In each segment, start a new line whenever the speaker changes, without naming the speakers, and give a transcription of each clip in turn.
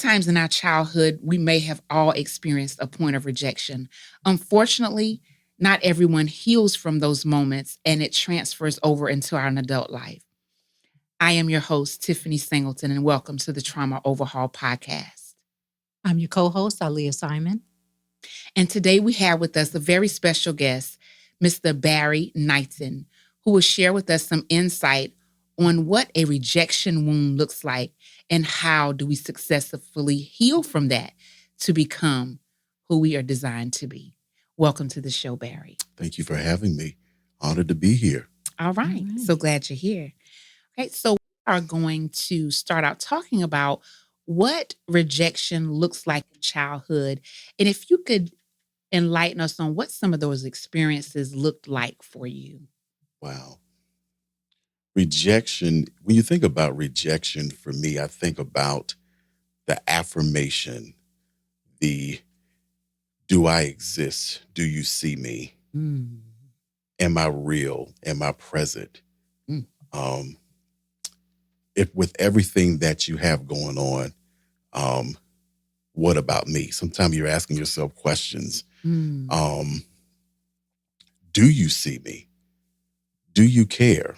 Sometimes in our childhood, we may have all experienced a point of rejection. Unfortunately, not everyone heals from those moments and it transfers over into our adult life. I am your host, Tiffany Singleton, and welcome to the Trauma Overhaul Podcast.
I'm your co-host, Aaliyah Simon.
And today we have with us a very special guest, Mr. Barry Knighton, who will share with us some insight on what a rejection wound looks like and how do we successfully heal from that to become who we are designed to be. Welcome to the show, Barry.
Thank you for having me. Honored to be here.
All right. So glad you're here. Okay, so we are going to start out talking about what rejection looks like in childhood. And if you could enlighten us on what some of those experiences looked like for you.
Wow. Rejection, when you think about rejection, for me, I think about the affirmation, the do I exist? Do you see me? Am I real? Am I present? If with everything that you have going on, what about me? Sometimes you're asking yourself questions. Do you see me? Do you care?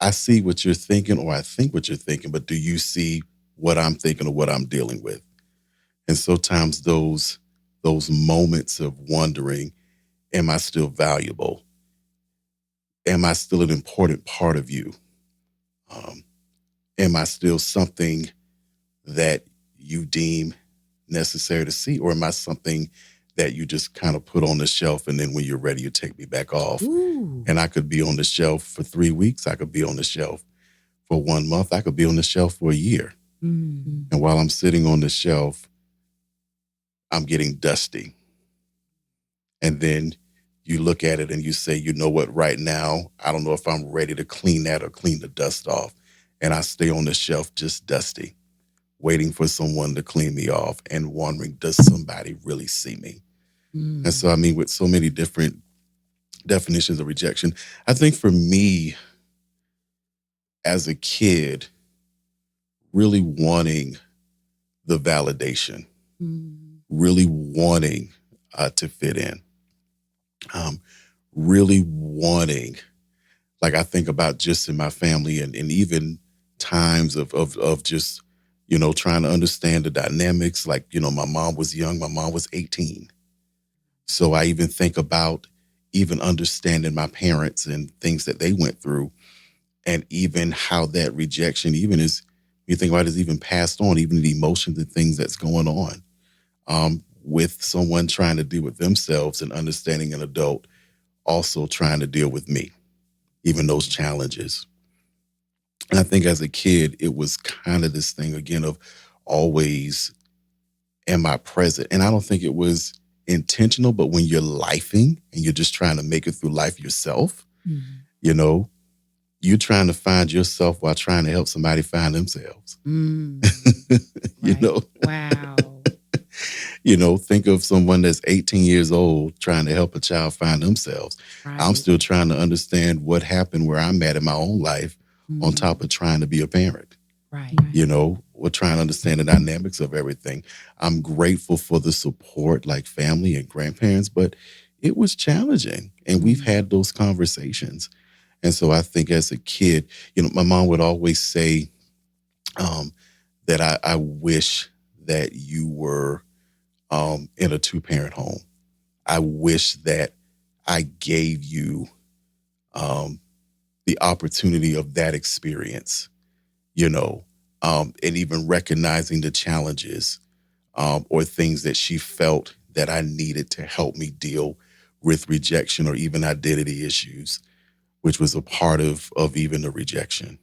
I see what you're thinking, or I think what you're thinking, but do you see what I'm thinking or what I'm dealing with? And sometimes those moments of wondering, am I still valuable? Am I still an important part of you? Am I still something that you deem necessary to see? Or am I something that you just kind of put on the shelf and then when you're ready, you take me back off?
Ooh.
And I could be on the shelf for 3 weeks. I could be on the shelf for 1 month. I could be on the shelf for a year. And while I'm sitting on the shelf, I'm getting dusty. And then you look at it and you say, you know what, right now, I don't know if I'm ready to clean that or clean the dust off. And I stay on the shelf just dusty, waiting for someone to clean me off and wondering, does somebody really see me? And so, I mean, with so many different definitions of rejection, I think for me as a kid, really wanting the validation, really wanting to fit in, really wanting, like I think about just in my family and even times of just, trying to understand the dynamics. Like, my mom was young, my mom was 18. So I even think about even understanding my parents and things that they went through, and even how that rejection even is, you think about it, is even passed on, even the emotions and things that's going on with someone trying to deal with themselves and understanding an adult also trying to deal with me, even those challenges. And I think as a kid, it was kind of this thing again of always, am I present? And I don't think it was intentional, but when you're lifing and you're just trying to make it through life yourself, you're trying to find yourself while trying to help somebody find themselves.
Wow.
Think of someone that's 18 years old trying to help a child find themselves.
Right.
I'm still trying to understand what happened where I'm at in my own life on top of trying to be a parent.
Right.
We're trying to understand the dynamics of everything. I'm grateful for the support, like family and grandparents, but it was challenging. And we've had those conversations. And so I think as a kid, my mom would always say that I wish that you were in a 2-parent home. I wish that I gave you the opportunity of that experience, and even recognizing the challenges or things that she felt that I needed to help me deal with rejection or even identity issues, which was a part of even the rejection.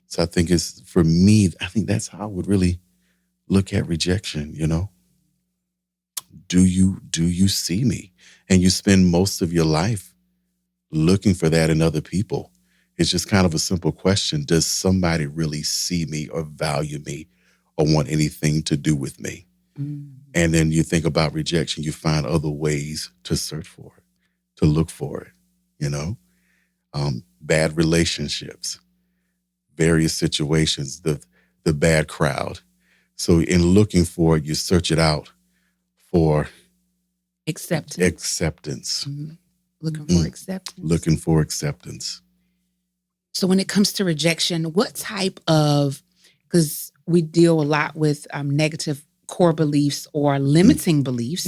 So I think for me, I think that's how I would really look at rejection, Do you see me? And you spend most of your life looking for that in other people. It's just kind of a simple question. Does somebody really see me or value me or want anything to do with me? And then you think about rejection, you find other ways to search for it, to look for it, Bad relationships, various situations, the the bad crowd. So in looking for it, you search it out for
Acceptance.
acceptance.
Looking for acceptance.
Looking for acceptance.
So when it comes to rejection, what type of, because we deal a lot with negative core beliefs or limiting beliefs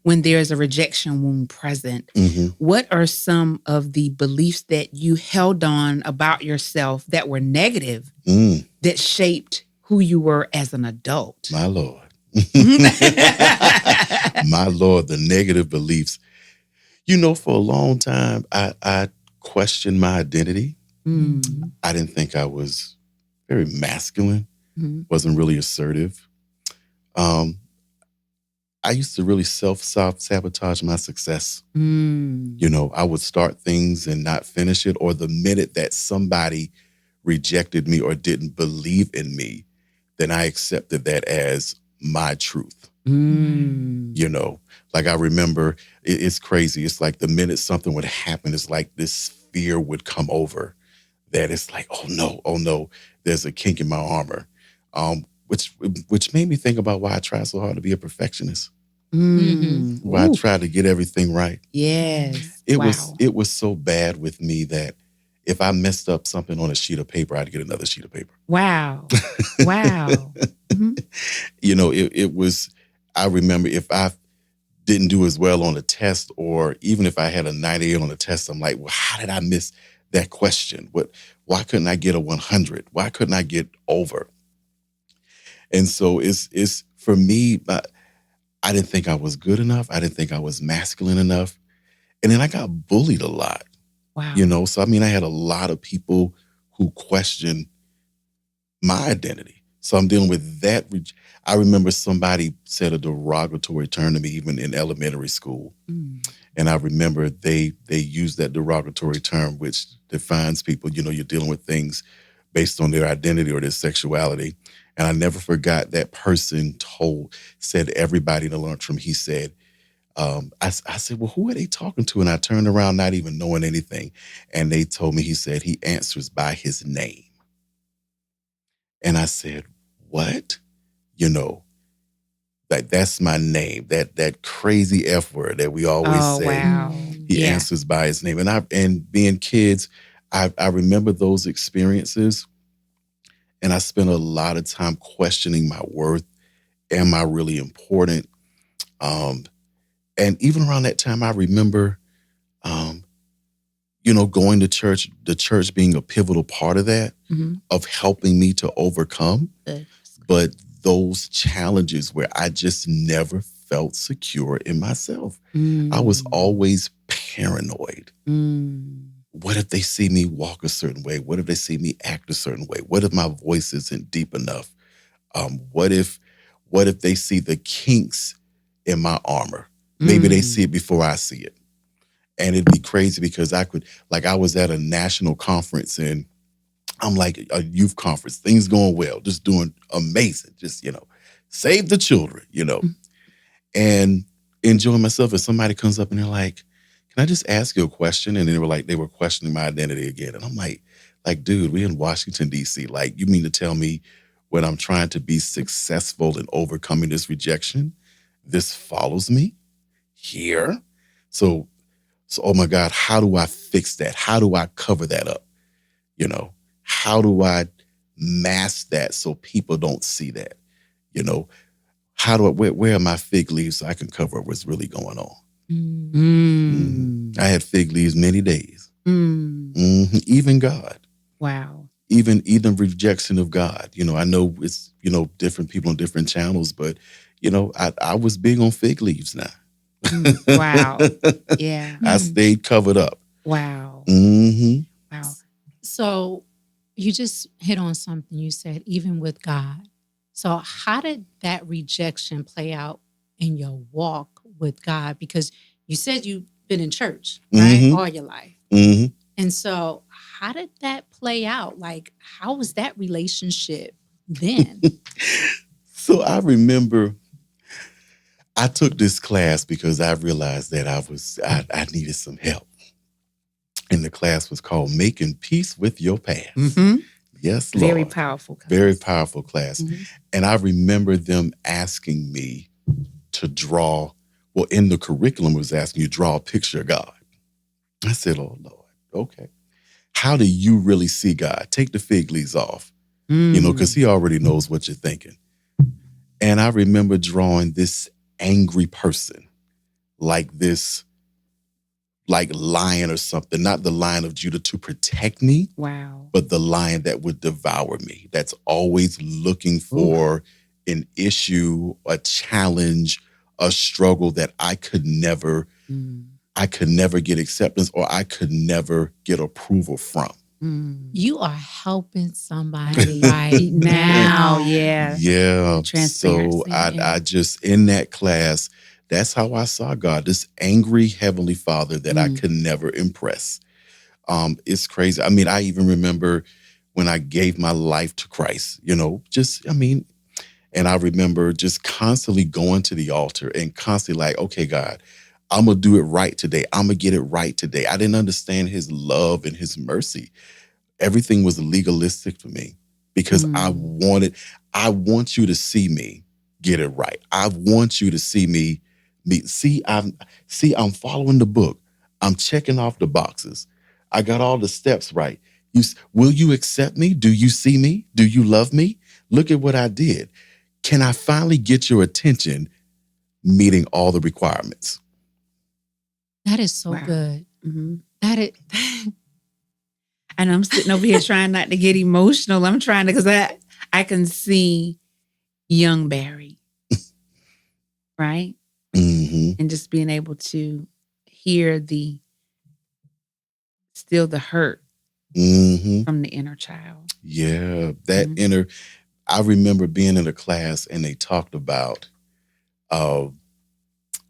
when there's a rejection wound present, what are some of the beliefs that you held on about yourself that were negative that shaped who you were as an adult?
My Lord. My Lord, the negative beliefs. You know, for a long time, I questioned my identity. I didn't think I was very masculine, wasn't really assertive. I used to really self-sabotage my success. You know, I would start things and not finish it, or the minute that somebody rejected me or didn't believe in me, then I accepted that as my truth. You know, like I remember, it's crazy. It's like the minute something would happen, it's like this fear would come over that it's like, oh no, there's a kink in my armor. Which made me think about why I try so hard to be a perfectionist. Why I try to get everything right.
Yes.
It was so bad with me that if I messed up something on a sheet of paper, I'd get another sheet of paper.
Wow.
You know, it was, I remember if I didn't do as well on a test, or even if I had a 98 on a test, I'm like, well, how did I miss that question? Why couldn't I get a 100? Why couldn't I get over? And so it's for me, I didn't think I was good enough. I didn't think I was masculine enough. And then I got bullied a lot.
Wow.
You know, so I mean, I had a lot of people who questioned my identity. So I'm dealing with that. I remember somebody said a derogatory term to me, even in elementary school. And I remember they used that derogatory term, which defines people. You know, you're dealing with things based on their identity or their sexuality. And I never forgot that person said everybody in the lunchroom, he said, I said, well, who are they talking to? And I turned around not even knowing anything. And they told me, he said, he answers by his name. And I said, what? You know, that's my name, that crazy F word that we always say.
Wow.
He answers by his name. And being kids, I remember those experiences. And I spent a lot of time questioning my worth. Am I really important? And even around that time, I remember, you know, going to church, the church being a pivotal part of that, of helping me to overcome. But those challenges where I just never felt secure in myself. I was always paranoid. What if they see me walk a certain way? What if they see me act a certain way? What if my voice isn't deep enough? What if they see the kinks in my armor? Maybe they see it before I see it. And it'd be crazy because I was at a national conference and I'm like a youth conference, things going well, just doing amazing, just, you know, save the children, you know, and enjoying myself. And somebody comes up and they're like, can I just ask you a question? And they were questioning my identity again. And I'm like, dude, we in Washington, D.C. Like, you mean to tell me when I'm trying to be successful in overcoming this rejection, this follows me here? So, oh my God, how do I fix that? How do I cover that up? You know, how do I mask that so people don't see that? You know, where are my fig leaves so I can cover up what's really going on? I had fig leaves many days. Even God.
Wow.
Even rejection of God. You know, I know it's, you know, different people on different channels, but, you know, I was big on fig leaves now.
Wow. Yeah.
I stayed covered up.
Wow. Wow.
So you just hit on something. You said, even with God. So how did that rejection play out in your walk with God? Because you said you've been in church, right? All your life. And so how did that play out? Like, how was that relationship then?
So I remember I took this class because I realized that I needed some help. And the class was called Making Peace with Your Past. Yes,
Very
Lord.
powerful class.
Very powerful class.
Mhm.
And I remember them asking me to draw, well, in the curriculum, it was asking you to draw a picture of God. I said, oh, Lord, okay. How do you really see God? Take the fig leaves off, because he already knows what you're thinking. And I remember drawing this angry person, like this, like lion or something, not the Lion of Judah to protect me,
Wow.
but the lion that would devour me, that's always looking for an issue, a challenge, a struggle that I could never get acceptance, or I could never get approval from.
You are helping somebody right
Now,
now.
yeah.
Yeah.
Transparency.
So I just, in that class, that's how I saw God, this angry Heavenly Father that I could never impress. It's crazy. I mean, I even remember when I gave my life to Christ, and I remember just constantly going to the altar and constantly like, okay, God, I'm going to do it right today. I'm going to get it right today. I didn't understand his love and his mercy. Everything was legalistic for me because I want you to see me get it right. I want you to see me I'm following the book. I'm checking off the boxes. I got all the steps right. Will you accept me? Do you see me? Do you love me? Look at what I did. Can I finally get your attention meeting all the requirements?
That is so
Wow.
good.
Mm-hmm.
That is.
And I'm sitting over here trying not to get emotional. I'm trying to, because I can see young Barry, right?
Mm-hmm.
And just being able to hear the hurt from the inner child.
Yeah, that inner. I remember being in a class and they talked about,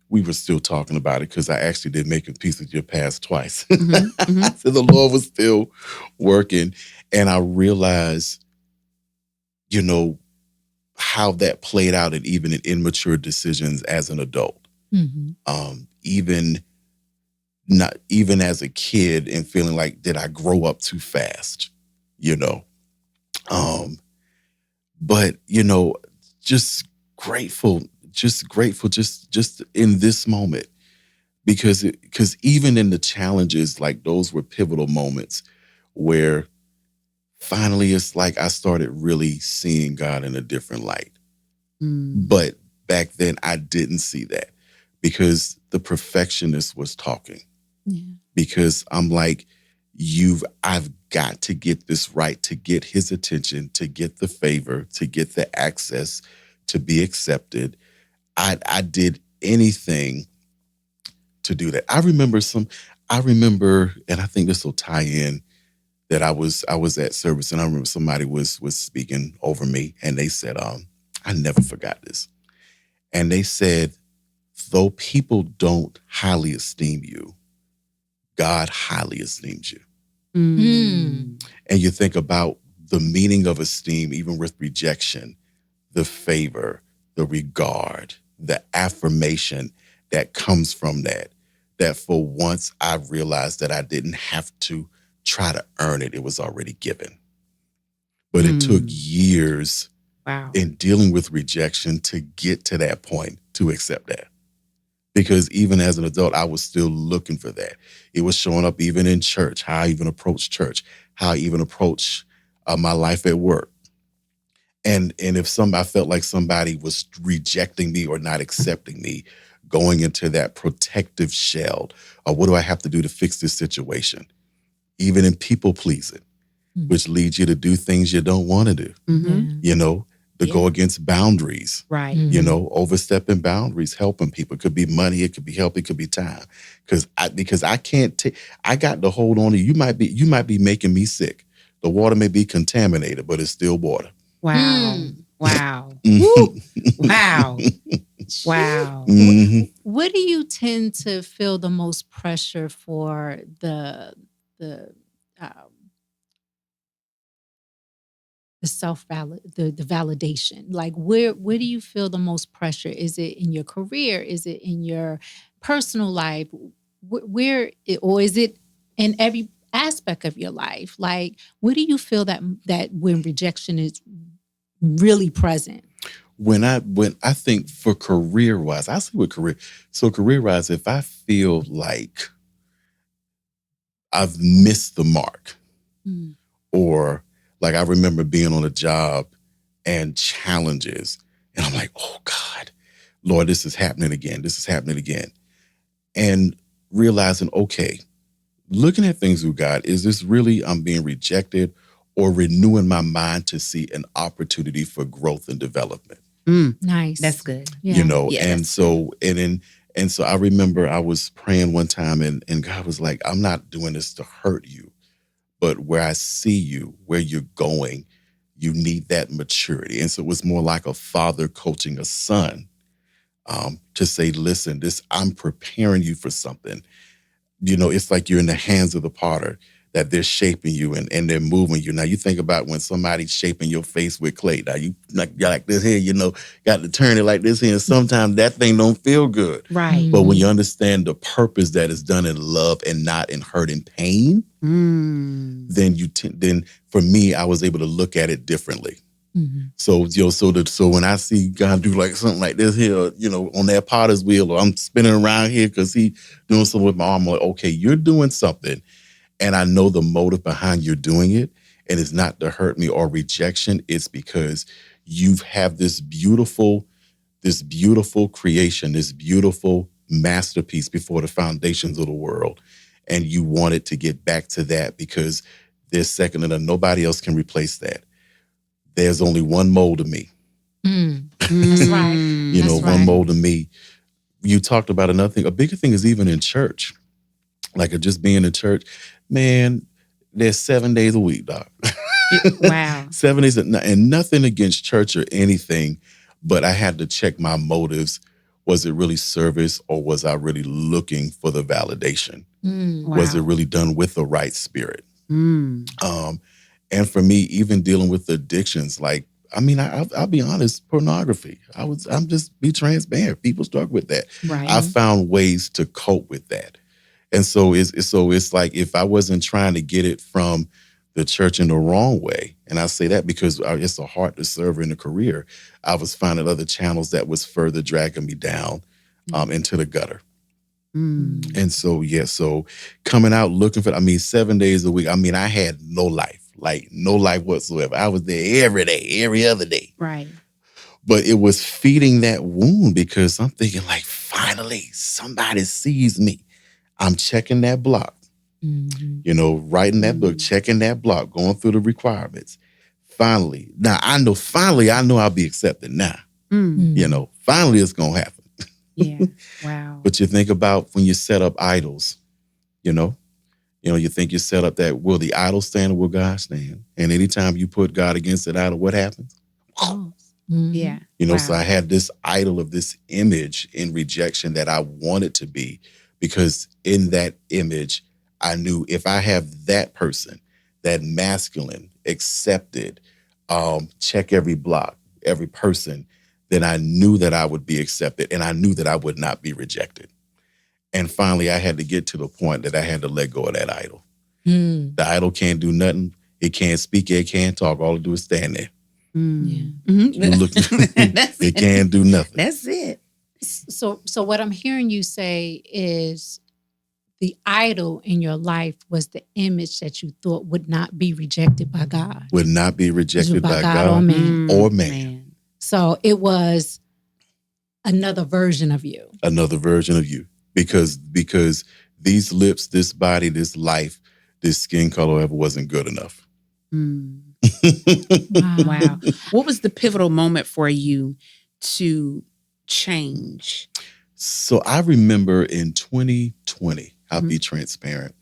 we were still talking about it because I actually did Making Peace with Your Past twice. So the Lord was still working. And I realized, how that played out and even in immature decisions as an adult. Even as a kid and feeling like, did I grow up too fast? But just grateful, just in this moment, because even in the challenges, like those were pivotal moments where finally it's like I started really seeing God in a different light. But back then I didn't see that because the perfectionist was talking. Because I'm like, I've got to get this right to get his attention, to get the favor, to get the access, to be accepted. I did anything to do that. I remember, and I think this will tie in, that I was at service and I remember somebody was speaking over me and they said, I never forgot this. And they said, though people don't highly esteem you, God highly esteems you. And you think about the meaning of esteem, even with rejection, the favor, the regard, the affirmation that comes from that for once I realized that I didn't have to try to earn it. It was already given. But it took years in dealing with rejection to get to that point to accept that. Because even as an adult, I was still looking for that. It was showing up even in church, how I even approach church, how I even approach my life at work. And if I felt like somebody was rejecting me or not accepting me, going into that protective shell, or what do I have to do to fix this situation? Even in people pleasing, which leads you to do things you don't want to do, to go against boundaries,
right?
Overstepping boundaries, helping people. It could be money, it could be help, it could be time. Because I can't take, I got to hold on to you. You might be making me sick. The water may be contaminated, but it's still water.
Wow. Wow. Wow. Wow.
What do you tend to feel the most pressure for the validation? Like where do you feel the most pressure? Is it in your career? Is it in your personal life? Or is it in aspect of your life? Like, where do you feel that when rejection is really present?
When I think for career wise, I see with career. So career wise, if I feel like I've missed the mark,
Mm.
or like I remember being on a job and challenges, and I'm like, oh God, Lord, this is happening again. This is happening again. And realizing, okay, looking at things with God, is this really I'm being rejected, or renewing my mind to see an opportunity for growth and development?
Nice.
That's good.
Yeah.
You know,
Yeah,
and
that's
so and so I remember I was praying one time, and God was like, I'm not doing this to hurt you, but where I see you, where you're going, you need that maturity. And so it was more like a father coaching a son, to say, listen, this I'm preparing you for something. You know, it's like you're in the hands of the potter, that they're shaping you and they're moving you. Now you think about when somebody's shaping your face with clay. Now you like this here, you know, got to turn it like this here. And sometimes that thing don't feel good.
right.
But when you understand the purpose that is done in love and not in hurt and pain, then then for me, I was able to look at it differently.
Mhm.
So, you know, so when I see God do like something like this here, you know, on that potter's wheel, or I'm spinning around here because he doing something with my arm, I'm like, okay, you're doing something, and I know the motive behind you're doing it, and it's not to hurt me or rejection. It's because you have this beautiful creation, this beautiful masterpiece before the foundations of the world, and you wanted to get back to that because there's second to none. Nobody else can replace that. There's only one mold of me.
That's right.
You know,
That's
one
right.
mold of me. You talked about another thing. A bigger thing is even in church, like just being in church, man, there's 7 days a week, doc.
Wow.
7 days, and nothing against church or anything, but I had to check my motives. Was it really service, or was I really looking for the validation?
Mm.
Was it
Wow.
really done with the right spirit? And for me, even dealing with addictions, like, I mean, I'll be honest, pornography. I'm just be transparent. People struggle with that.
Right.
I found ways to cope with that. And so it's like, if I wasn't trying to get it from the church in the wrong way, and I say that because it's a heart to serve in a career, I was finding other channels that was further dragging me down into the gutter. And so, yeah, so coming out looking for, 7 days a week, I had no life, like no life whatsoever. I was there every day, every other day.
Right.
But it was feeding that wound, because I'm thinking, like, finally, somebody sees me. I'm checking that block, you know, writing that book, checking that block, going through the requirements. Finally, I know I'll be accepted now. You know, finally it's going to happen.
Yeah. Wow.
But you think about when you set up idols, you know, you think you set up that, will the idol stand or will God stand? And anytime you put God against that idol, what happens?
Oh. Mhm.
Yeah.
You know,
Wow.
so I had this idol of this image in rejection that I wanted to be, because in that image, I knew if I have that person, that masculine, accepted, check every block, every person, then I knew that I would be accepted, and I knew that I would not be rejected. And finally, I had to get to the point that I had to let go of that idol.
Mm.
The idol can't do nothing. It can't speak. It can't talk. All it do is stand there.
Yeah.
You look, it can't do nothing.
That's it.
So what I'm hearing you say is the idol in your life was the image that you thought would not be rejected by God.
Would not be rejected by God
or man.
or man.
So it was another version of you.
Another version of you. Because these lips, this body, this life, this skin color ever wasn't good enough.
Wow. What was the pivotal moment for you to change?
So I remember in 2020, I'll be transparent.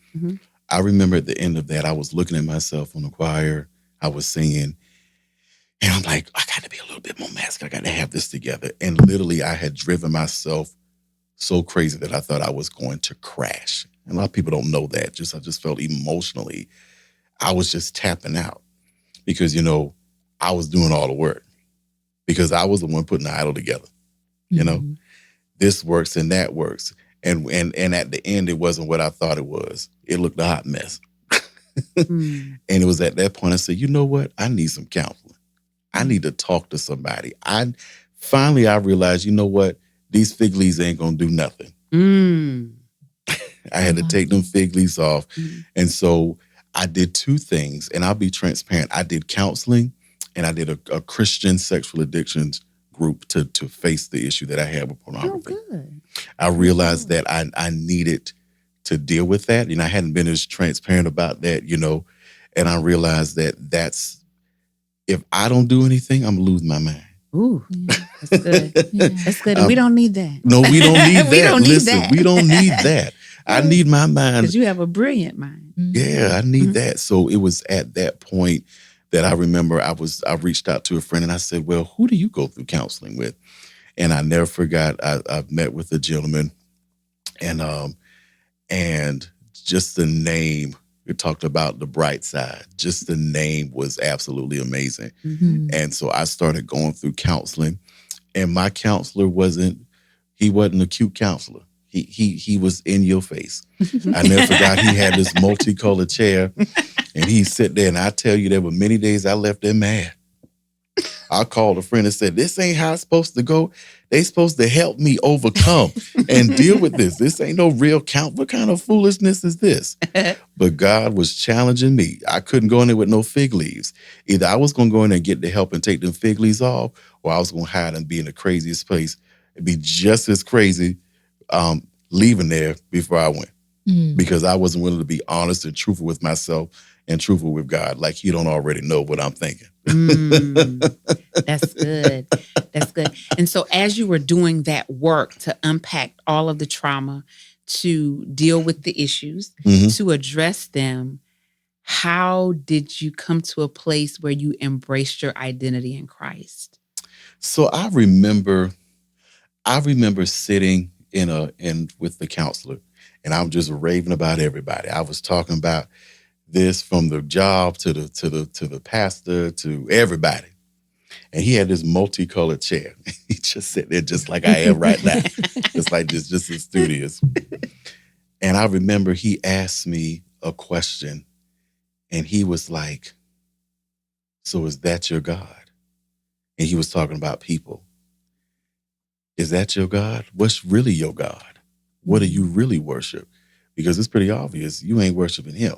I remember at the end of that, I was looking at myself on the choir, I was singing, and I'm like, I got to be a little bit more masculine. I got to have this together. And literally, I had driven myself so crazy that I thought I was going to crash. And a lot of people don't know that. I just felt emotionally, I was just tapping out, because, you know, I was doing all the work, because I was the one putting the idol together. You know, this works and that works. And at the end, it wasn't what I thought it was. It looked a hot mess.
Mm.
And it was at that point I said, you know what? I need some counseling. I need to talk to somebody. Finally I realized, you know what? These fig leaves ain't gonna do nothing.
Mm.
I had to take them fig leaves off.
Mm.
And so I did two things, and I'll be transparent. I did counseling, and I did a Christian sexual addictions group to face the issue that I had with
Oh,
pornography.
good.
I realized that I needed to deal with that. I hadn't been as transparent about that, and I realized that if I don't do anything, I'm gonna lose my mind.
Ooh, that's good. That's good. And we don't need that.
No, we don't need that.
We don't need
Listen,
that.
we don't need that. I need my mind.
Because you have a brilliant mind.
Yeah, I need that. So it was at that point that I remember I reached out to a friend and I said, well, who do you go through counseling with? And I never forgot, I met with a gentleman and just the name, we talked about the bright side. Just the name was absolutely amazing.
Mm-hmm.
And so I started going through counseling, and my counselor wasn't a cute counselor. He was in your face. I never forgot he had this multicolored chair, and he'd sit there, and I tell you, there were many days I left there mad. I called a friend and said, this ain't how it's supposed to go. They supposed to help me overcome and deal with this. This ain't no real count. What kind of foolishness is this? But God was challenging me. I couldn't go in there with no fig leaves. Either I was going to go in there and get the help and take them fig leaves off, or I was going to hide and be in the craziest place and be just as crazy leaving there before I went. Because I wasn't willing to be honest and truthful with myself and truthful with God. Like you don't already know what I'm thinking.
That's good. That's good. And so as you were doing that work to unpack all of the trauma, to deal with the issues, to address them, how did you come to a place where you embraced your identity in Christ?
So I remember sitting with the counselor, and I'm just raving about everybody. I was talking about this from the job to the pastor to everybody. And he had this multicolored chair. He just sat there just like I am right now. Just like this, just as studious. And I remember he asked me a question, and he was like, so is that your God? And he was talking about people. Is that your God? What's really your God? What do you really worship? Because it's pretty obvious you ain't worshiping him.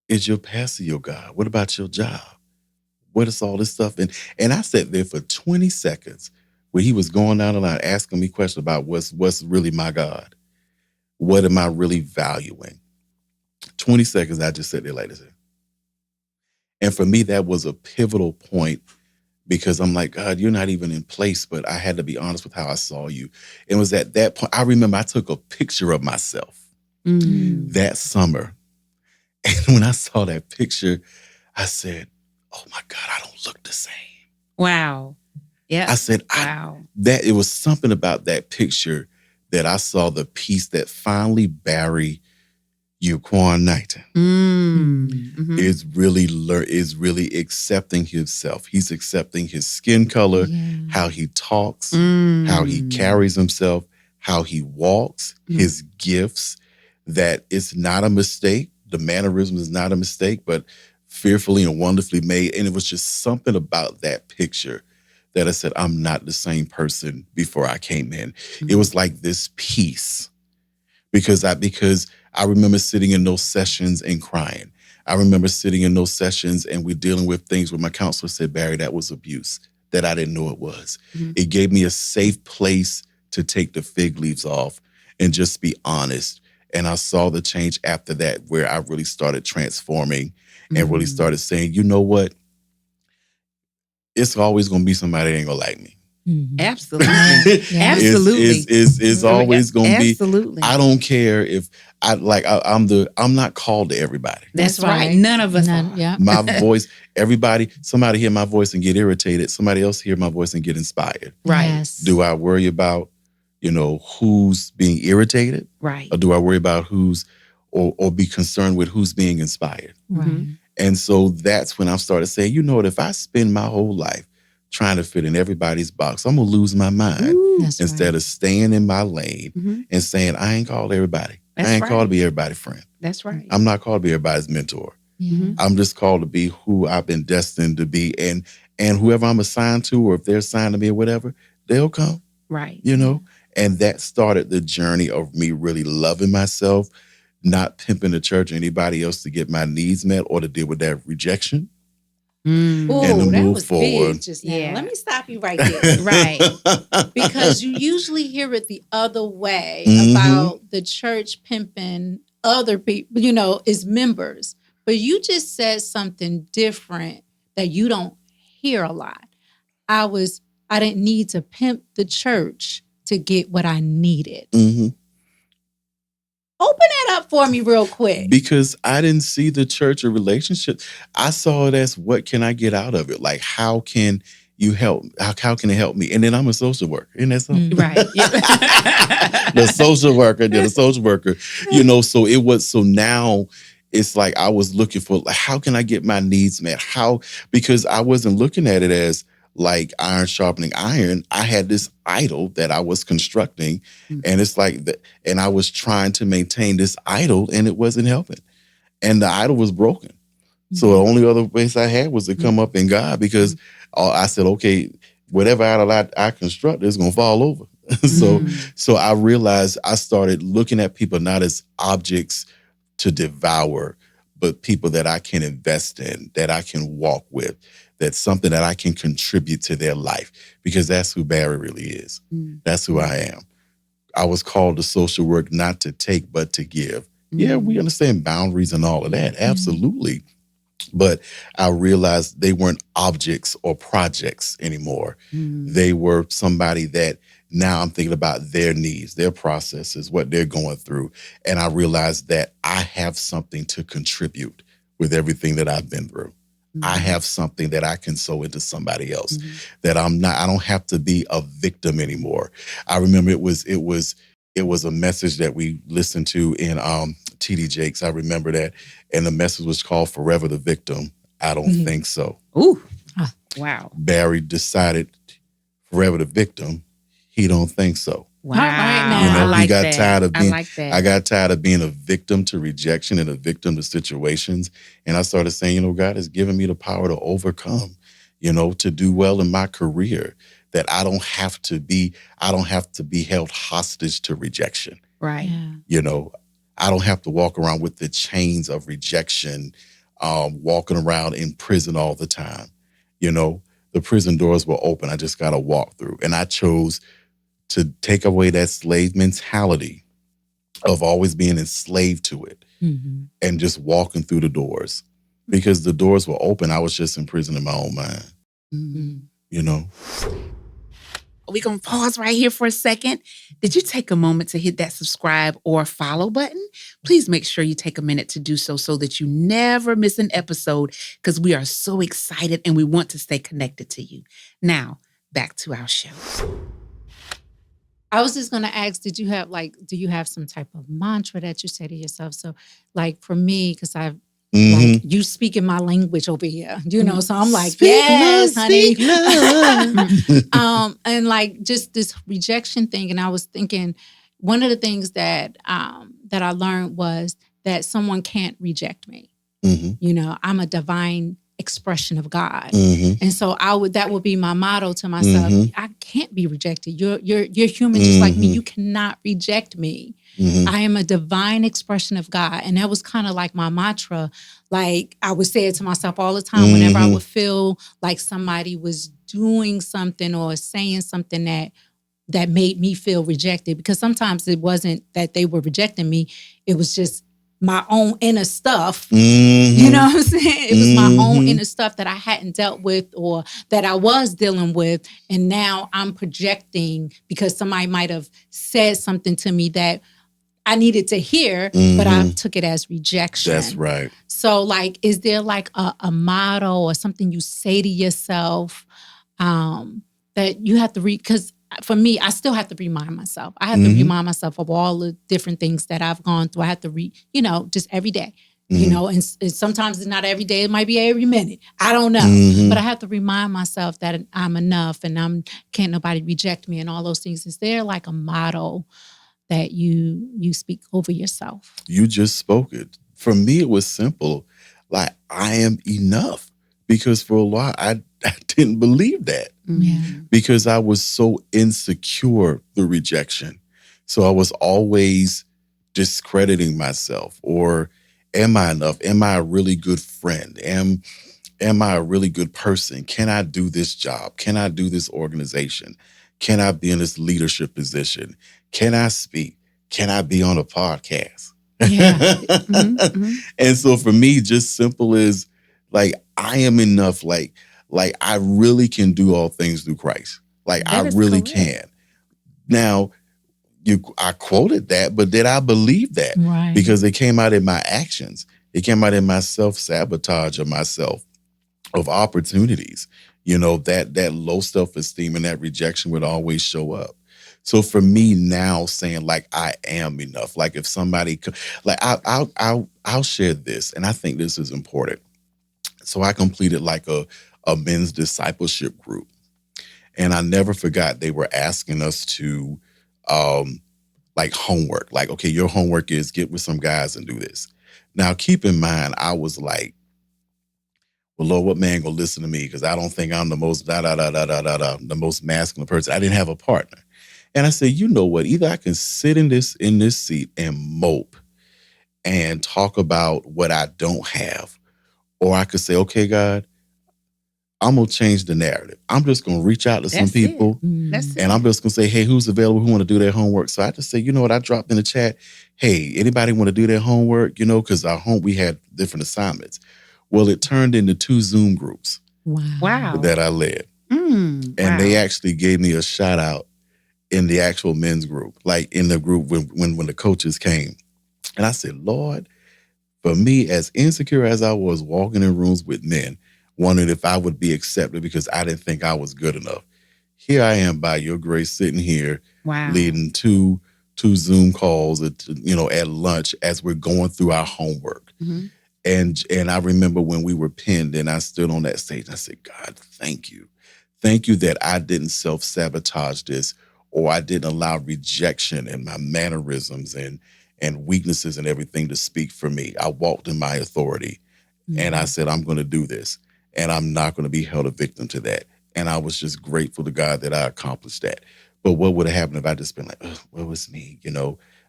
Is your pastor your God? What about your job? What is all this stuff? And I sat there for 20 seconds where he was going down the line asking me questions about what's really my God. What am I really valuing? 20 seconds, I just sat there like this. And for me, that was a pivotal point, because I'm like, God, you're not even in place, but I had to be honest with how I saw you. It was at that point, I remember I took a picture of myself that summer. And when I saw that picture, I said, oh my God, I don't look the same.
Wow. Yeah.
I said,
wow.
That it was something about that picture that I saw the piece that finally Barry Knighton is really accepting himself. He's accepting his skin color, how he talks, how he carries himself, how he walks, his gifts, that it's not a mistake. The mannerism is not a mistake, but fearfully and wonderfully made. And it was just something about that picture that I said, I'm not the same person before I came in. It was like this peace, because I remember sitting in those sessions and crying. I remember sitting in those sessions and we're dealing with things where my counselor said, Barry, that was abuse, that I didn't know it was. It gave me a safe place to take the fig leaves off and just be honest. And I saw the change after that, where I really started transforming and really started saying, you know what? It's always going to be somebody that ain't going to like me.
Absolutely. Absolutely.
It's always going to be.
Absolutely.
I don't care if I'm not called to everybody.
That's right. None of us are.
Yeah.
My voice, somebody hear my voice and get irritated. Somebody else hear my voice and get inspired.
Right.
Yes.
Do I worry about, who's being irritated?
Right.
Or do I worry about or be concerned with who's being inspired?
Right.
And so that's when I started saying, you know what, if I spend my whole life trying to fit in everybody's box, I'm going to lose my mind.
That's
instead
right.
of staying in my lane and saying, I ain't called everybody.
That's
I ain't
right.
called to be everybody's friend.
That's right.
I'm not called to be everybody's mentor.
Yeah.
I'm just called to be who I've been destined to be. And whoever I'm assigned to, or if they're assigned to me or whatever, they'll come,
Right.
you know? And that started the journey of me really loving myself, not pimping the church or anybody else to get my needs met or to deal with that rejection.
Mm.
And to
Oh, that
move
was
forward.
big just now.
Yeah.
Let me stop you right there.
Right.
Because you usually hear it the other way
Mhm.
about the church pimping other people, as members. But you just said something different that you don't hear a lot. I didn't need to pimp the church to get what I needed.
Mhm.
Open that up for me real quick.
Because I didn't see the church or relationship. I saw it as, what can I get out of it? Like, how can you help? How can it help me? And then I'm a social worker. Isn't that something?
Right. Yeah.
The social worker, so now it's like I was looking for, like, how can I get my needs met? Because I wasn't looking at it as like iron sharpening iron. I had this idol that I was constructing, and it's like that, and I was trying to maintain this idol, and it wasn't helping. And the idol was broken. So the only other place I had was to come up in God, because I said, okay, whatever idol I construct is going to fall over. So I realized, I started looking at people not as objects to devour, but people that I can invest in, that I can walk with, that's something that I can contribute to their life, because that's who Barry really is. That's who I am. I was called to social work not to take, but to give. Yeah, we understand boundaries and all of that. Absolutely. But I realized they weren't objects or projects anymore. They were somebody that now I'm thinking about their needs, their processes, what they're going through. And I realized that I have something to contribute with everything that I've been through. I have something that I can sow into somebody else, that I don't have to be a victim anymore. I remember it was a message that we listened to in TD Jakes. I remember that. And the message was called Forever the Victim. I don't think so.
Ooh. Wow.
Barry decided forever the victim. He don't think so.
Wow.
All right, now.
I like
he got
that.
tired of being,
I like that.
I got tired of being a victim to rejection and a victim to situations. And I started saying, God has given me the power to overcome, to do well in my career, that I don't have to be held hostage to rejection.
Right.
Yeah.
I don't have to walk around with the chains of rejection, walking around in prison all the time. The prison doors were open. I just got to walk through. And I chose to take away that slave mentality of always being enslaved to it and just walking through the doors, because the doors were open. I was just in prison in my own mind,
We're going to pause right here for a second. Did you take a moment to hit that subscribe or follow button? Please make sure you take a minute to do so that you never miss an episode, because we are so excited and we want to stay connected to you. Now, back to our show.
I was just going to ask, do you have some type of mantra that you say to yourself? So like for me, because like you speaking my language over here, so I'm like,
Speak
yes,
love,
honey.
speak love.
And like just this rejection thing. And I was thinking, one of the things that I learned was that someone can't reject me. I'm a divine expression of God. And so that would be my motto to myself. I can't be rejected. You're human just like me. You cannot reject me. I am a divine expression of God. And that was kind of like my mantra. Like I would say it to myself all the time whenever I would feel like somebody was doing something or saying something that made me feel rejected. Because sometimes it wasn't that they were rejecting me. It was just my own inner stuff. You know what I'm saying? It was my own inner stuff that I hadn't dealt with or that I was dealing with. And now I'm projecting because somebody might have said something to me that I needed to hear, but I took it as rejection.
That's right.
So like, is there like a motto or something you say to yourself that you have to read? Because for me, I still have to remind myself. I have to remind myself of all the different things that I've gone through. I have to read, just every day, and sometimes it's not every day. It might be every minute. I don't know. But I have to remind myself that I'm enough and can't nobody reject me and all those things. Is there like a motto that you speak over yourself?
You just spoke it. For me, it was simple. Like, I am enough. Because for a while, I didn't believe that
Yeah.
because I was so insecure through rejection. So I was always discrediting myself, or am I enough? Am I a really good friend? Am I a really good person? Can I do this job? Can I do this organization? Can I be in this leadership position? Can I speak? Can I be on a podcast?
Yeah.
And so for me, just simple as like, I am enough. Like I really can do all things through Christ. Like
That
I
is
really
correct.
can. Now, I quoted that, but did I believe that?
Right.
Because it came out in my actions. It came out in my self-sabotage of myself, of opportunities. That low self-esteem and that rejection would always show up. So for me now, saying like I am enough, like if somebody like I'll share this, and I think this is important. So I completed like a men's discipleship group, and I never forgot they were asking us to like homework. Like, okay, your homework is get with some guys and do this. Now, keep in mind, I was like, well, Lord, what man gonna listen to me? Because I don't think I'm the most the most masculine person. I didn't have a partner. And I said, you know what? Either I can sit in this seat and mope and talk about what I don't have, or I could say, okay, God, I'm gonna change the narrative. I'm just gonna reach out to some
That's it.
people.
That's it.
And I'm just gonna say, hey, who's available? Who want to do their homework? So I just say, you know what? I dropped in the chat, hey, anybody want to do their homework? Because we had different assignments. Well, it turned into 2 Zoom groups
Wow.
that I led. And they actually gave me a shout out in the actual men's group, like in the group when the coaches came. And I said, Lord, for me, as insecure as I was walking in rooms with men, wondering if I would be accepted because I didn't think I was good enough. Here I am, by your grace, sitting here leading two Zoom calls at lunch as we're going through our homework.
Mm-hmm.
And I remember when we were pinned and I stood on that stage and I said, God, thank you. Thank you that I didn't self-sabotage this, or I didn't allow rejection and my mannerisms and weaknesses and everything to speak for me. I walked in my authority and I said, I'm going to do this, and I'm not going to be held a victim to that. And I was just grateful to God that I accomplished that. But what would have happened if I just been like, what was me?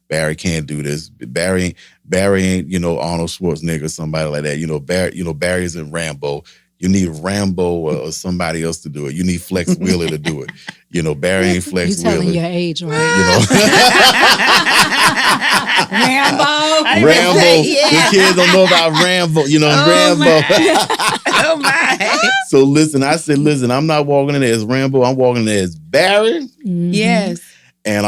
Barry can't do this. Barry ain't, Arnold Schwarzenegger or somebody like that. Barry isn't Rambo. You need Rambo or somebody else to do it. You need Flex Wheeler to do it. Barry ain't Flex Wheeler.
You're telling your age, right?
Rambo. The kids don't know about Rambo. Rambo.
Oh my.
So listen, I said, I'm not walking in there as Rambo. I'm walking in there as Barry.
Mm-hmm.
Yes.
And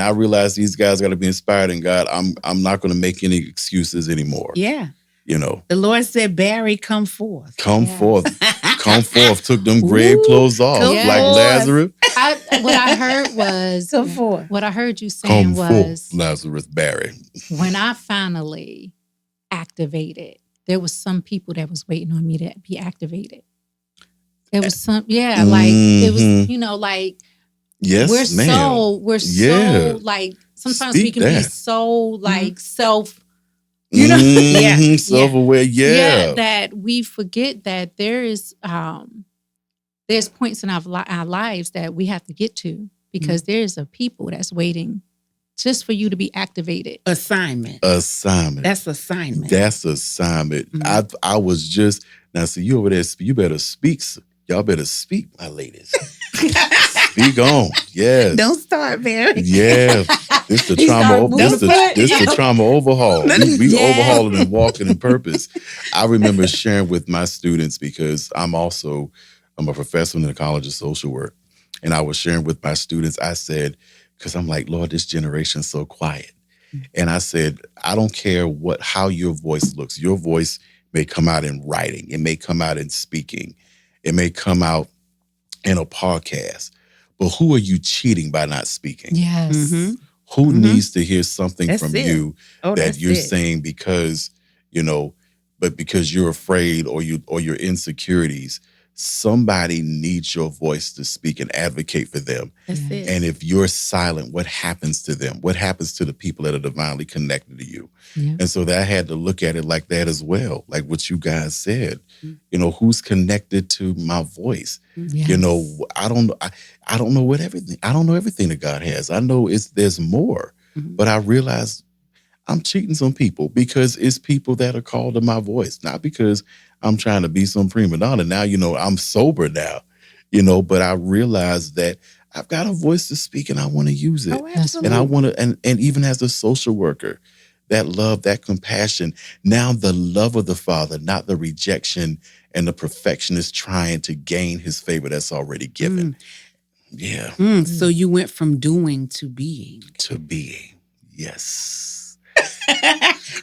I realize these guys got to be inspired in God. I'm not going to make any excuses anymore.
Yeah.
The
Lord said, Barry, come forth.
Come forth. Come forth. Took them grave clothes off like Lazarus.
What I heard was,
Come forth.
what I heard you saying was,
Lazarus Barry.
When I finally activated, there was some people that was waiting on me to be activated. There was some, like it was, like,
yes,
we're so like, sometimes we can be so like self,
self-aware,
that we forget that there's points in our lives that we have to get to, because there's a people that's waiting just for you to be activated.
Assignment.
That's
assignment.
Mm-hmm. I was just, now see, you over there, you better speak. Y'all better speak, my ladies. Speak on. Yes.
Don't start, Barry.
Yeah. This the trauma. This the trauma overhaul. We overhauling and walking in purpose. I remember sharing with my students, because I'm a professor in the College of Social Work, and I was sharing with my students. I said, because I'm like, Lord, this generation's so quiet, and I said, I don't care how your voice looks. Your voice may come out in writing. It may come out in speaking. It may come out in a podcast. But who are you cheating by not speaking?
Yes.
Mm-hmm.
Who needs to hear something from you
that
you're saying because, but because you're afraid or your insecurities, somebody needs your voice to speak and advocate for them.
That's
Yeah.
it.
And if you're silent, what happens to them? What happens to the people that are divinely connected to you?
Yeah.
And so that I had to look at it like that as well, like what you guys said.
Mhm.
You know, who's connected to my voice?
Yes.
You know, I don't know what everything. I don't know everything that God has. I know there's more,
Mhm.
but I realize I'm cheating some people because it's people that are called to my voice, not because I'm trying to be some prima donna. Now, you know, I'm sober now, you know, but I realize that I've got a voice to speak and I want to use it.
Oh,
That's
And I
absolutely.
want to, and even as a social worker, that love, that compassion, now the love of the Father, not the rejection and the perfectionist trying to gain his favor that's already given. Yeah,
So you went from doing to being.
to being. Yes.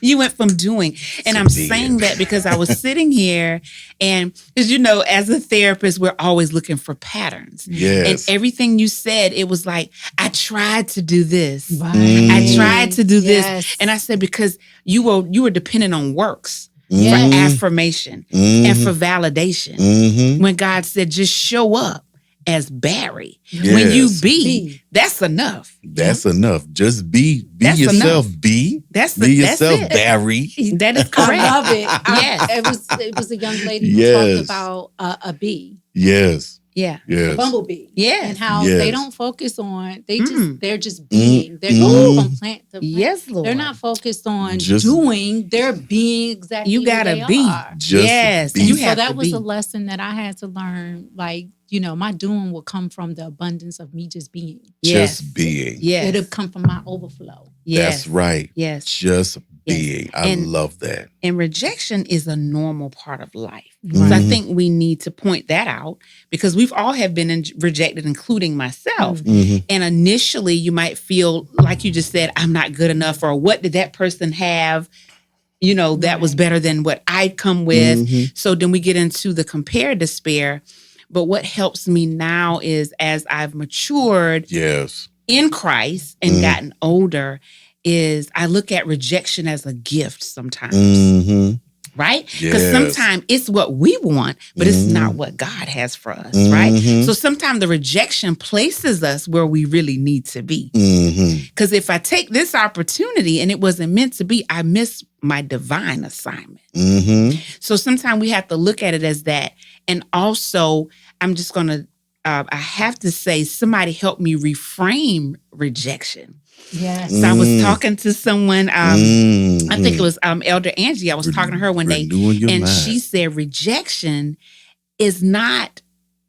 You went from doing. And
To
I'm
being.
saying that because I was sitting here and because, you know, as a therapist, we're always looking for patterns. And
Yes.
everything you said, it was like, I tried to do this.
Right.
I tried to do this.
Yes.
And I said, because you were dependent on works
Yes.
for affirmation and for validation.
Mm-hmm.
When God said, just show up as Barry. When you
Yes.
be, that's enough.
That's enough. Just be
That's
yourself.
enough.
Be
That's
yourself,
it.
Barry.
That is correct.
I love it.
Yes.
It was a young lady who
Yes.
talked about a bee,
Yes.
Yeah.
a
Yes.
bumblebee.
Yes.
And how
Yes.
they don't focus on they're just
Mm.
being. They're
Mm.
going from plant to plant.
Yes, Lord.
They're not focused on
Just-
doing, they're being exactly
You
who
gotta
they
be.
are.
Just
Yes.
be.
You
And so
have
that
to
was
be.
a lesson that I had to learn. Like, you know, my doing will come from the abundance of me just being.
Yes.
Just being.
Yes.
It'll come from my overflow.
Yes.
That's right.
Yes.
Just being. I
And-
love that.
And rejection is a normal part of life.
Right.
So I think we need to point that out because we've all have been rejected, including myself.
Mm-hmm.
And initially you might feel like you just said, I'm not good enough, or what did that person have, you know, that was
Right.
better than what I'd come with.
Mm-hmm.
So then we get into the compare despair. But what helps me now is as I've matured
Yes.
in Christ and
Mm.
gotten older, is I look at rejection as a gift sometimes,
Mm-hmm.
right? Because
Yes.
sometimes it's what we want, but it's not what God has for us, right?
Mhm.
So sometimes the rejection places us where we really need to be.
Mm-hmm.
Because if I take this opportunity and it wasn't meant to be, I miss my divine assignment.
Mm-hmm.
So sometimes we have to look at it as that. And also, I'm just going to, I have to say, somebody helped me reframe rejection.
Yes.
So I was
Mm.
talking to someone, I think it was Elder Angie. I was talking to her one day,
Renewing your
and
mind.
she said rejection is not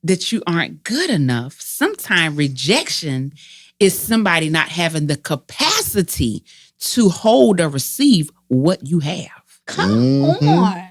that you aren't good enough. Sometimes rejection is somebody not having the capacity to hold or receive what you have.
Come
Mhm.
on.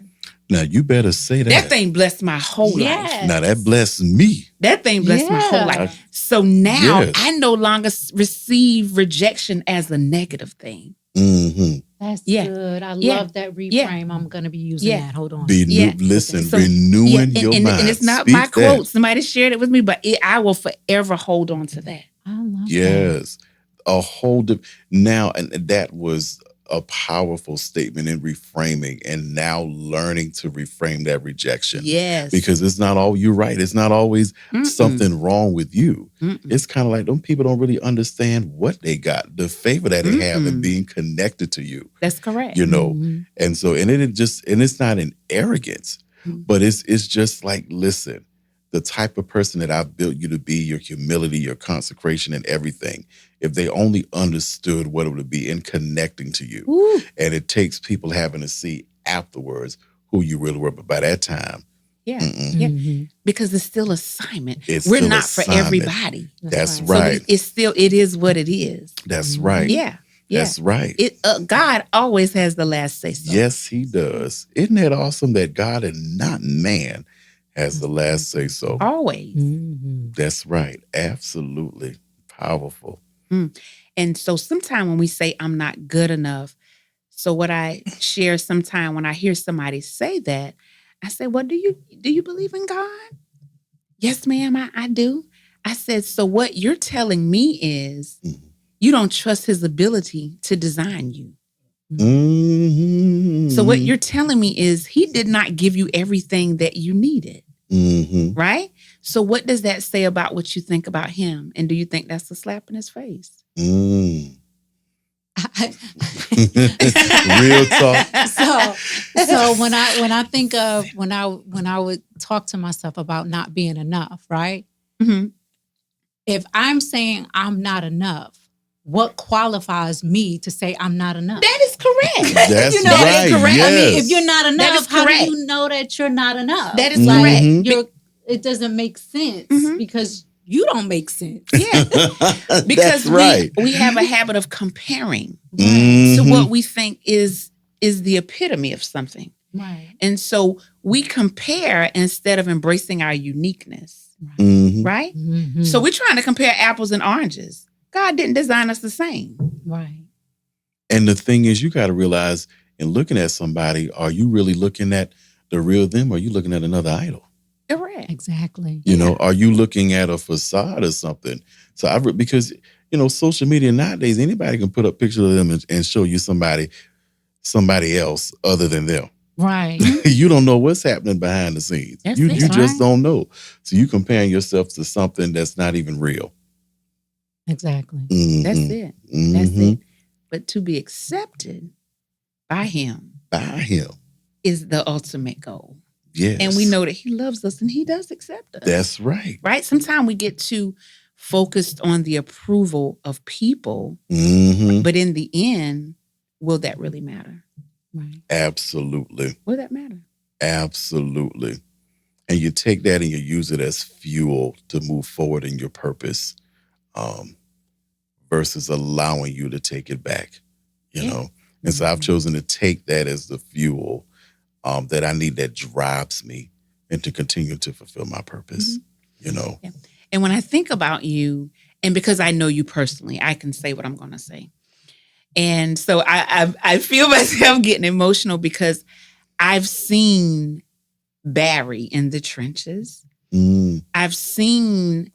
Now you better say that.
That thing blessed my whole life.
Yes.
Now that blessed me.
That thing blessed my whole
Yeah.
life. So now
Yes.
I no longer receive rejection as a negative thing.
Mm-hmm.
That's
Yeah.
good. I
Yeah.
love that reframe.
Yeah.
I'm going to be using
Yeah.
that. Hold on.
Yeah.
Listen,
So-
renewing your mind.
and it's not
Speak
my
that.
quote. Somebody shared it with me, but I will forever hold on to that.
I love that.
Yes. A whole now, and that was a powerful statement in reframing, and now learning to reframe that rejection.
Yes.
Because it's not all, you're right. It's not always
Mm-mm.
something wrong with you.
Mm-mm.
It's kind of like them people don't really understand what they got, the favor that they have,
Mm-mm.
and being connected to you.
That's correct.
You know,
Mhm.
and so, and it's not an arrogance,
Mhm.
but it's just like, listen, the type of person that I've built you to be, your humility, your consecration, and everything. If they only understood what it would be in connecting to you,
Woo.
and it takes people having to see afterwards who you really were, but by that time,
Yeah.
mm-mm,
Yeah.
Mhm.
Because it's still assignment.
It's
We're
still
not for
assignment.
everybody.
That's
So
right.
it is what it is.
That's
Mhm.
right.
Yeah. Yeah.
That's right.
God always has the last say so.
Yes, he does. Isn't that awesome that God and not man has the last say so?
Always.
Mhm.
That's right. Absolutely. Powerful.
And so sometimes when we say I'm not good enough, so what I share sometime when I hear somebody say that, I say, well, do you believe in God? Yes, ma'am, I do. I said, so what you're telling me is
Mhm.
you don't trust his ability to design you.
Mm-hmm.
So what you're telling me is he did not give you everything that you needed.
Mm-hmm.
right? So what does that say about what you think about him? And do you think that's a slap in his face?
Mm.
I-
Real talk.
so when I think of when I would talk to myself about not being enough, right?
Mhm.
If I'm saying I'm not enough, what qualifies me to say I'm not enough?
That is correct.
That's
You know,
right.
that is correct.
Yes.
I mean, if you're not
That
enough,
is
how do
correct.
you know that you're not enough?
That is
like
correct.
it doesn't make sense
Mhm.
because you don't make sense.
Yeah. Because
That's right.
we have a habit of comparing
Mhm.
to what we think is the epitome of something.
Right.
And so we compare instead of embracing our uniqueness,
Mhm.
right?
Mhm.
So we're trying to compare apples and oranges. God didn't design us the same.
Right.
And the thing is, you got to realize in looking at somebody, are you really looking at the real them, or are you looking at another idol?
Correct.
Exactly.
You know, are you looking at a facade or something? So because social media nowadays, anybody can put up pictures of them and show you somebody else other than them.
Right.
You don't know what's happening behind the scenes.
That's
You
it.
just
Right.
don't know. So you comparing yourself to something that's not even real.
Exactly.
Mhm.
That's it. That's
Mhm.
it. But to be accepted by him
By him.
is the ultimate goal.
Yes.
And we know that he loves us and he does accept us.
That's right.
Right? Sometimes we get too focused on the approval of people,
Mhm.
but in the end, will that really matter?
Right.
Absolutely.
Will that matter?
Absolutely. And you take that and you use it as fuel to move forward in your purpose, versus allowing you to take it back, you
Yeah.
know? And so I've chosen to take that as the fuel that I need, that drives me and to continue to fulfill my purpose, you know?
Yeah. And when I think about you, and because I know you personally, I can say what I'm going to say. And so I feel myself getting emotional because I've seen Barry in the trenches.
Mm,
I've seen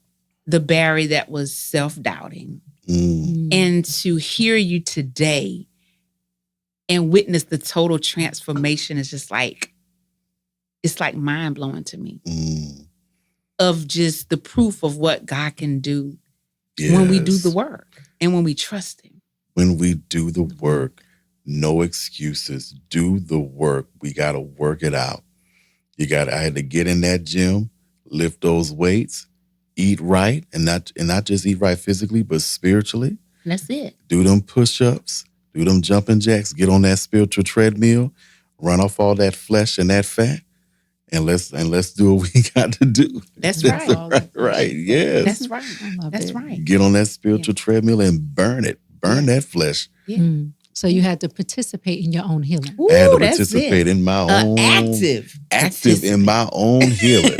the Barry that was self-doubting.
mm,
And to hear you today and witness the total transformation is just like, it's like mind-blowing to me,
mm.
of just the proof of what God can do when we do
Yes.
the work and when we trust him.
When we do the work, no excuses. Do the work. We got to work it out. I had to get in that gym, lift those weights, eat right, and not just eat right physically, but spiritually.
And that's it.
Do them push-ups, do them jumping jacks, get on that spiritual treadmill, run off all that flesh and that fat, and let's do what we got to do.
That's
That's
right.
all.
Right. Yes.
That's right.
I love
That's
it.
right.
Get on that spiritual treadmill and burn it. Burn that flesh.
Yeah.
Mm. So you had to participate in your own healing.
Ooh,
I had to
that's
participate
it.
in my own
Active
in my own healing.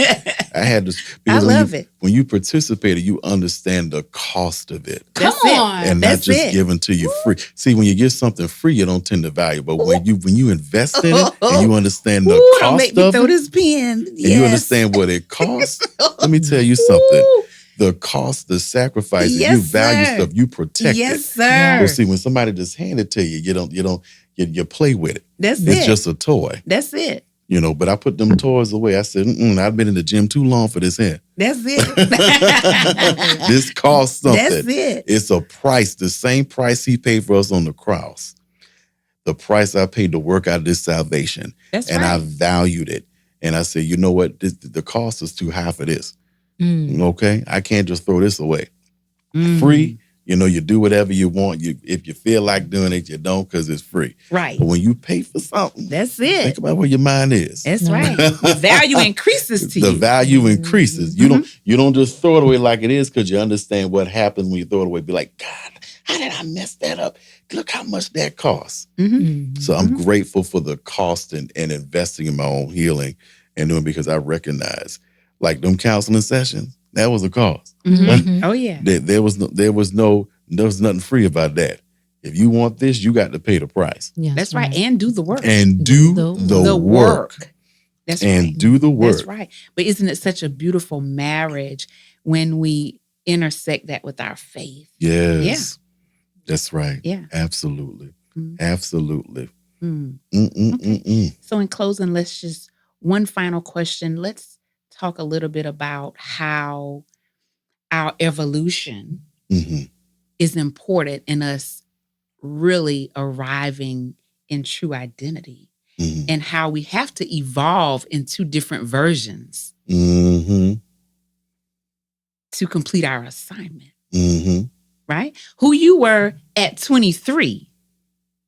I had to, because
love it.
when you participate, you understand the cost of it.
Come
That's it.
on.
And
That's
not just
it.
given to you free. See, when you get something free, you don't tend to value. But when you invest in it and you understand the
Ooh, don't
cost
make me
of
throw
it,
this pen.
and you understand what it costs, let me tell you something.
Ooh.
The cost, the sacrifice,
Yes,
you value
sir.
stuff, you protect
Yes,
it.
sir.
Well, see, when somebody just hand it to you, you play with it.
That's
It's
it.
just a toy,
That's it.
But I put them toys away. I said, I've been in the gym too long for this here.
That's it.
This costs something.
That's it.
It's a price, the same price he paid for us on the cross. The price I paid to work out this salvation.
That's
and
right.
I valued it. And I said, you know what? The cost is too high for this.
Mm.
Okay? I can't just throw this away.
Mm.
Free, you do whatever you want. If you feel like doing it, you don't, because it's free.
Right.
But when you pay for something,
That's it.
think about where your mind is.
That's
No.
right. The value increases to
The
you.
value increases. You don't just throw it away like it is, because you understand what happens when you throw it away. Be like, God, how did I mess that up? Look how much that costs.
Mm.
So I'm grateful for the cost and investing in my own healing and doing, because I recognize, like them counseling sessions, that was a cost.
Mhm.
Oh yeah.
There was nothing free about that. If you want this, you got to pay the price
Yes,
That's right. And do the work.
and do
The
the work.
That's
And
right.
do the work.
That's right. But isn't it such a beautiful marriage when we intersect that with our faith?
Yes. That's right.
Yeah.
Absolutely.
Mm.
Absolutely.
Mm.
Mm-mm-mm-mm.
So in closing, let's just one final question. Let's talk a little bit about how our evolution
hmm
is important in us really arriving in true identity
hmm
and how we have to evolve into different versions
hmm
to complete our assignment,
hmm
right? Who you were at 23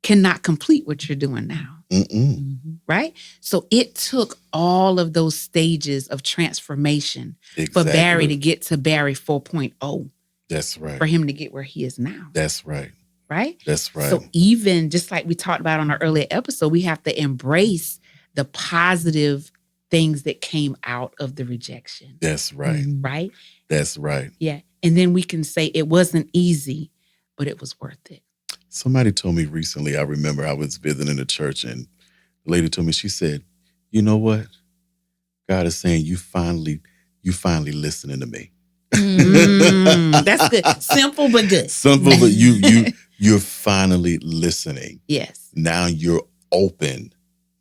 cannot complete what you're doing now,
Mm-mm.
right? So it took all of those stages of transformation for Barry to
Exactly.
get to Barry 4.0,
That's
for
right.
him to get where he is now,
That's right.
right?
That's right.
So even just like we talked about on our earlier episode, we have to embrace the positive things that came out of the rejection,
That's right.
right?
That's right.
Yeah. And then we can say it wasn't easy, but it was worth it.
Somebody told me recently, I remember I was visiting a church and the lady told me, she said, you know what? God is saying you finally listening to me.
That's good. Simple but good.
Simple, but you're finally listening.
Yes.
Now you're open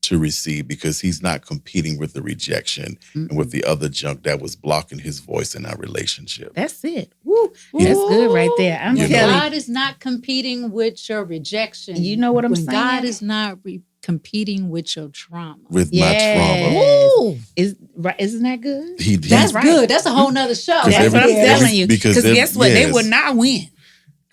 to receive because he's not competing with the rejection and with the other junk that was blocking his voice in our relationship.
That's it. Woo. That's good right there. I'm
You know.
telling
God is not competing with your rejection.
You know what I'm
when
saying?
God is not competing with your trauma.
With
Yes.
my trauma.
Ooh,
Isn't that good?
that's
right.
good. That's a whole nother show.
Because
That's what I'm
every-
telling you.
because
Because
every-
guess what? They
yes.
will not win.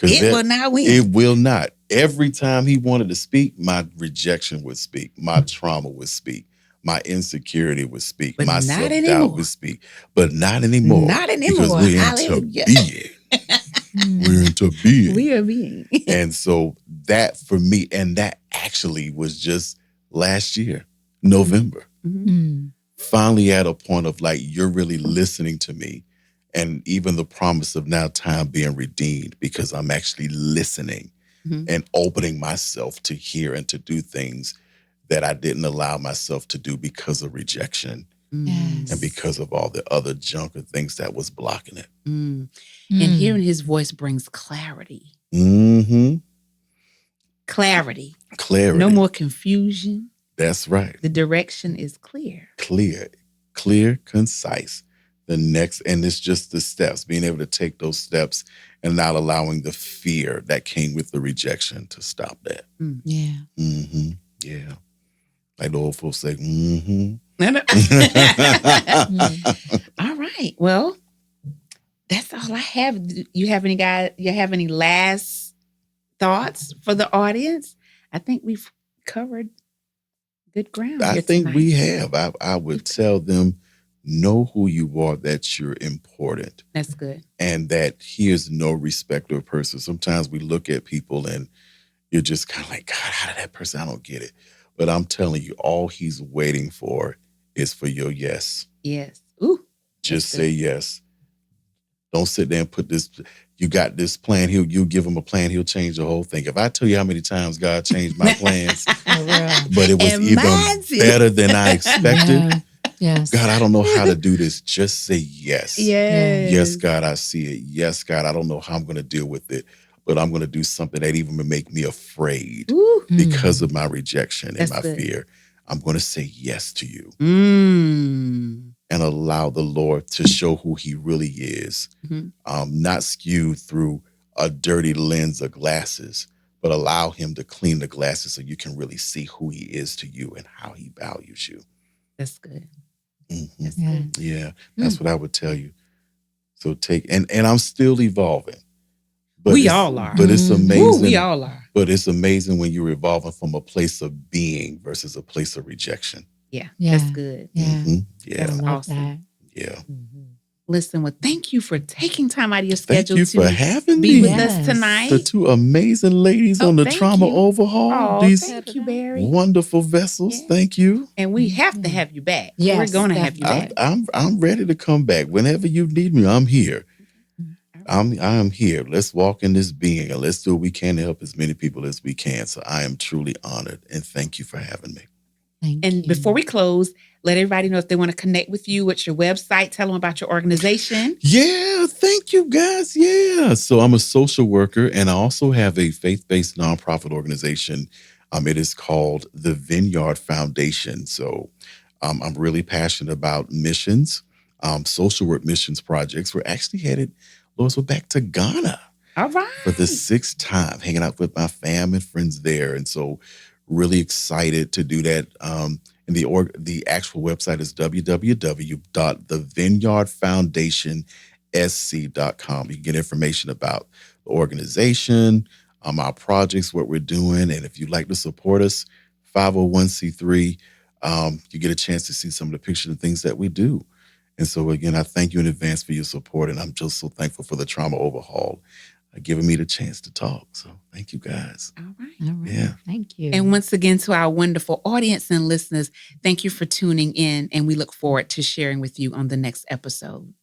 It will not win.
It will not. Every time he wanted to speak, my rejection would speak. My trauma would speak. My insecurity would speak.
But
My
not
self-doubt
anymore.
would speak. But not anymore.
Not anymore.
Because we're into
Hallelujah.
being. We're into being.
We are being.
And so that for me, and that actually was just last year, November.
Mm.
Finally at a point of like, you're really listening to me. And even the promise of now time being redeemed because I'm actually listening and opening myself to hear and to do things that I didn't allow myself to do because of rejection
Yes.
and because of all the other junk or things that was blocking it.
And
Mm.
hearing his voice brings clarity.
Mm-hmm.
Clarity.
Clarity.
No more confusion.
That's right.
The direction is clear.
Clear, concise. The next, and it's just the steps, being able to take those steps and not allowing the fear that came with the rejection to stop that.
Yeah.
Mm-hmm. Yeah. Like the old folks say, mm-hmm.
All right. Well, that's all I have. You have any last thoughts for the audience? I think we've covered good ground.
I
here
think
tonight.
we have. I would tell them, know who you are, that you're important,
That's good.
and that he is no respecter of person. Sometimes we look at people and you're just kind of like, God, how did that person? I don't get it. But I'm telling you, all he's waiting for is for your yes.
Yes. Ooh.
Just
That's
say yes. Don't sit there and put this, you got this plan. You give him a plan, he'll change the whole thing. If I tell you how many times God changed my plans,
For real.
but it was
And
even
mine too.
better than I expected.
Yeah. Yes.
God, I don't know how to do this. Just say yes.
Yes.
Yes, God, I see it. Yes, God, I don't know how I'm going to deal with it, but I'm going to do something that even will make me afraid
Ooh.
because of my rejection and
That's
my
good.
fear. I'm going to say yes to you
Mm.
and allow the Lord to show who he really is,
Mhm.
not skewed through a dirty lens of glasses, but allow him to clean the glasses so you can really see who he is to you and how he values you.
That's good.
Mhm.
That's
Yeah.
good.
Yeah, that's what I would tell you. So take, and I'm still evolving. But
We
it's-
all are.
But it's
Mhm.
amazing.
Ooh, we all are.
But it's amazing when you're evolving from a place of being versus a place of rejection.
Yeah.
Yeah.
That's good.
Yeah.
Mhm.
I
Yeah,
That's
love
awesome.
that.
yeah.
Listen, well, thank you for taking time out of your
Thank
schedule
you
to
for having
be
me.
with
Yes.
us
The
tonight.
two amazing ladies
Oh,
on the
thank
trauma
you.
overhaul.
Oh,
These
thank you, Barry.
wonderful vessels.
Yeah.
Thank you.
And we have to
Yeah.
have you back.
Yes,
We're going to have you
definitely.
back.
I'm ready to come back whenever you need me. I'm here. I am here. Let's walk in this being and let's do what we can to help as many people as we can. So I am truly honored and thank you for having me.
Thank
And
you.
before we close, let everybody know if they want to connect with you, what's your website, tell them about your organization.
Yeah, thank you guys. Yeah. So I'm a social worker and I also have a faith-based nonprofit organization. It is called the Vineyard Foundation. So I'm really passionate about missions. social work missions projects. We're actually headed, Lois, we're back to Ghana
All
for the
right.
6th time, hanging out with my fam and friends there. And so really excited to do that. And the actual website is www.thevineyardfoundationsc.com. You can get information about the organization, our projects, what we're doing. And if you'd like to support us, 501c3, you get a chance to see some of the pictures and things that we do. And so again, I thank you in advance for your support. And I'm just so thankful for the trauma overhaul, giving me the chance to talk. So thank you guys.
All right.
All right.
Yeah.
Thank you.
And once again, to our wonderful audience and listeners, thank you for tuning in, and we look forward to sharing with you on the next episode.